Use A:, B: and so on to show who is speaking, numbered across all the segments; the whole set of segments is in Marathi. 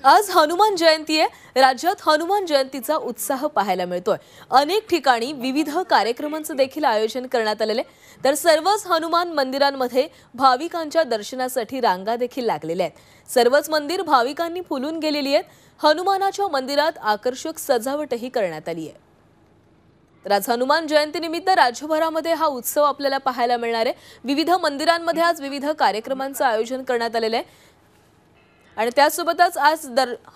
A: आज हनुमान जयंती आहे। राज्यात हनुमान जयंतीचा उत्साह पाहायला मिळतोय। अनेक ठिकाणी विविध कार्यक्रमांचं देखील आयोजन करण्यात आलेले, तर सर्वच हनुमान मंदिरांमध्ये भाविकांच्या दर्शनासाठी रांगा देखील लागलेल्या आहेत। सर्वच मंदिर भाविकांनी फुलून गेलेली आहेत। हनुमानाच्या मंदिरात आकर्षक सजावटही करण्यात आली आहे। तर आज हनुमान जयंतीनिमित्त राज्यभरामध्ये हा उत्सव आपल्याला पाहायला मिळणार आहे। विविध मंदिरांमध्ये आज विविध कार्यक्रमांचं आयोजन करण्यात आलेलं आहे आणि त्यासोबतच आज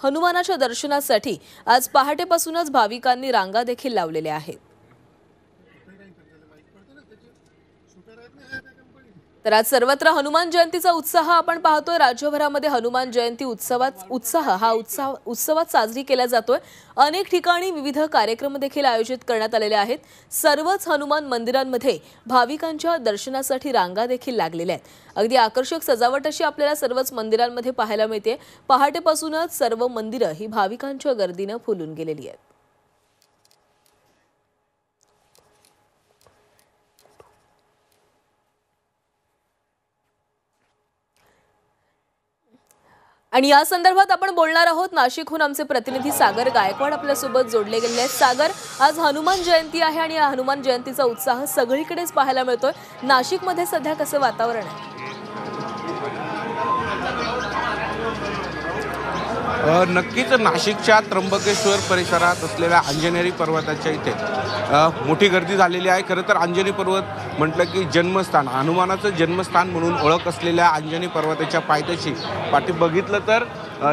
A: हनुमानाच्या दर्शनासाठी आज पहाटेपासूनच भाविकांनी रांगा देखील लावलेल्या आहेत। तर आज सर्वत्र हनुमान जयंतीचा उत्साह आपण पाहतोय। राज्यभरामध्ये हनुमान जयंती उत्सवात साजरी केला जातोय। अनेक ठिकाणी विविध कार्यक्रम देखील आयोजित करण्यात आलेले आहेत। सर्वच हनुमान मंदिरांमध्ये भाविकांच्या दर्शनासाठी रांगा देखील लागलेल्या आहेत। अगदी आकर्षक सजावट अशी आपल्याला सर्वच मंदिरांमध्ये पाहायला मिळते। पहाटेपासूनच सर्व मंदिरं ही भाविकांच्या गर्दीने फुलून गेलेली आहेत। आणि या संदर्भात आपण बोलणार आहोत। नाशिकहून आमचे प्रतिनिधी सागर गायकवाड आपल्या सोबत जोडले गेले आहेत। सागर, आज हनुमान जयंती आहे आणि या हनुमान जयंतीचा उत्साह सगळीकडेच पाहायला मिळतोय। नाशिकमध्ये सध्या कसं वातावरण आहे?
B: नक्कीच नाशिकच्या त्र्यंबकेश्वर परिसरात असलेल्या अंजनेरी पर्वताच्या इथे मोठी गर्दी झालेली आहे। खरं तर अंजनी पर्वत म्हटलं की जन्मस्थान, हनुमानाचं जन्मस्थान म्हणून ओळख असलेल्या अंजनी पर्वताच्या पाठी बघितलं तर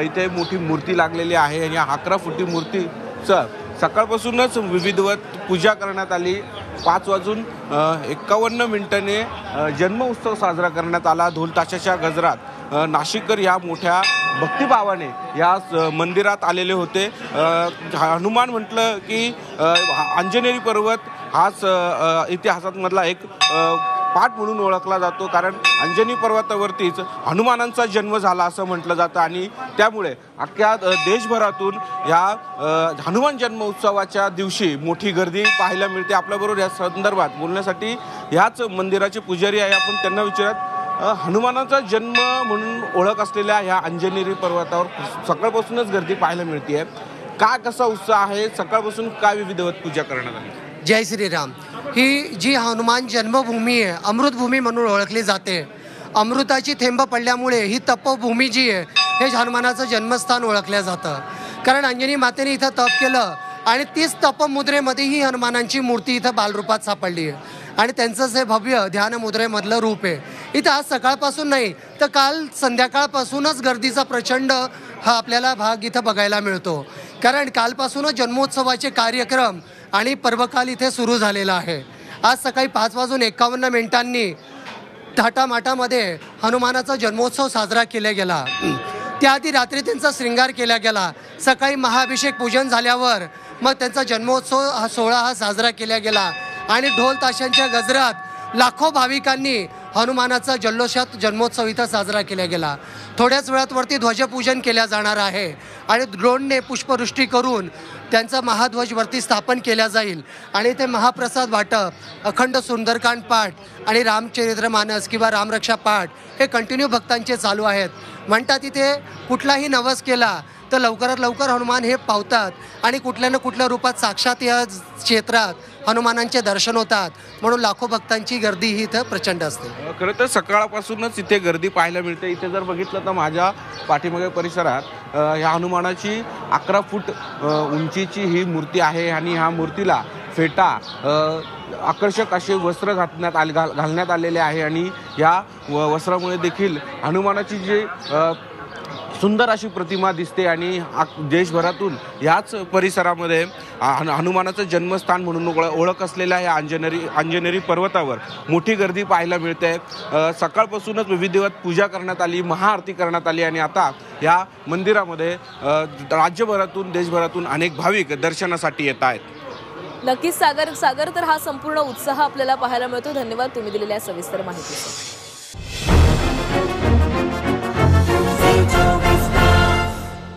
B: इथे मोठी मूर्ती लागलेली आहे आणि 11 फुटी मूर्तीचं सकाळपासूनच विधिवत पूजा करण्यात आली। 5:51 जन्म उत्सव साजरा करण्यात आला। ढोल ताशाच्या गजरात नाशिककर या मोठ्या भक्तिभावाने या मंदिरात आलेले होते। हनुमान म्हटलं की अंजनेरी पर्वत हाच इतिहासामधला एक पाठ म्हणून ओळखला जातो, कारण अंजनी पर्वतावरतीच हनुमानांचा जन्म झाला असं म्हटलं जातं आणि त्यामुळे अख्ख्या देशभरातून या हनुमान जन्म उत्सवाच्या दिवशी मोठी गर्दी पाहायला मिळते। आपल्याबरोबर या संदर्भात बोलण्यासाठी याच मंदिराचे पुजारी आहे, आपण त्यांना विचारत हनुमानाचा जन्म म्हणून ओळख असलेल्या या अंजनेरी पर्वतावर सकाळपासूनच गर्दी पाहायला मिळते। काय कसा उत्साह आहे? सकाळपासून काय विधिवत पूजा करण्यात आली?
C: जय श्रीराम। ही जी हनुमान जन्मभूमी आहे, अमृतभूमी म्हणून ओळखली जाते। अमृताची थेंब पडल्यामुळे ही तपभूमी जी आहे हे हनुमानाचं जन्मस्थान ओळखलं जातं, कारण अंजनी मातेने इथं तप केलं आणि तीच तपमुद्रेमध्ये ही हनुमानांची मूर्ती इथं बालरूपात सापडली आहे आणि त्यांचं जे भव्य ध्यान मुद्रेमधलं रूप आहे इथं आज सकाळपासून नाही तर काल संध्याकाळपासूनच गर्दीचा प्रचंड हा आपल्याला भाग इथं बघायला मिळतो, कारण कालपासूनच जन्मोत्सवाचे कार्यक्रम आणि पर्वकाल इथे सुरू झालेला आहे। आज सकाळी 5:51 थाटामाटामध्ये हनुमानाचा जन्मोत्सव साजरा केला गेला। त्याआधी रात्री त्यांचा श्रृंगार केला गेला। सकाळी महाअभिषेक पूजन झाल्यावर मग त्यांचा जन्मोत्सव हा सोहळा हा साजरा केला गेला आणि ढोल ताशांच्या गजरात लाखो भाविकांनी हनुमानाचा जल्लोषात जन्मोत्सव इथं साजरा केला गेला। थोड्याच वेळात वरती ध्वजपूजन केल्या जाणार आहे आणि ड्रोनने पुष्पवृष्टी करून त्यांचा महाध्वज वरती स्थापन केला जाईल आणि ते महाप्रसाद वाटप, अखंड सुंदरकांड पाठ आणि रामचरित्रमानस किंवा रामरक्षा पाठ हे कंटिन्यू भक्तांचे चालू आहेत। म्हणतात इथे कुठलाही नवस केला तर लवकरात लवकर हनुमान हे पावतात आणि कुठल्या ना कुठल्या रूपात साक्षात या क्षेत्रात हनुमानांचे दर्शन होतात, म्हणून लाखो भक्तांची गर्दी ही इथं प्रचंड असते।
B: खरं तर सकाळपासूनच इथे गर्दी पाहायला मिळते। इथे जर बघितलं तर माझ्या पाठीमागे परिसरात ह्या हनुमानाची 11 फूट उंचीची ही मूर्ती आहे आणि ह्या मूर्तीला फेटा, आकर्षक असे वस्त्र घालण्यात आलेले आहे आणि या वस्त्रामुळे देखील हनुमानाची जी सुंदर अशी प्रतिमा दिसते आणि देशभरातून याच परिसरामध्ये हनुमानाचं जन्मस्थान म्हणून ओळख असलेल्या या अंजनेरी पर्वतावर मोठी गर्दी पाहायला मिळते। सकाळपासूनच विधिवत पूजा करण्यात आली, महाआरती करण्यात आली आणि आता या मंदिरामध्ये राज्यभरातून देशभरातून अनेक भाविक दर्शनासाठी येत आहेत।
A: नक्कीच सागर, तर हा संपूर्ण उत्साह आपल्याला पाहायला मिळतो। धन्यवाद तुम्ही दिलेल्या सविस्तर माहितीसाठी।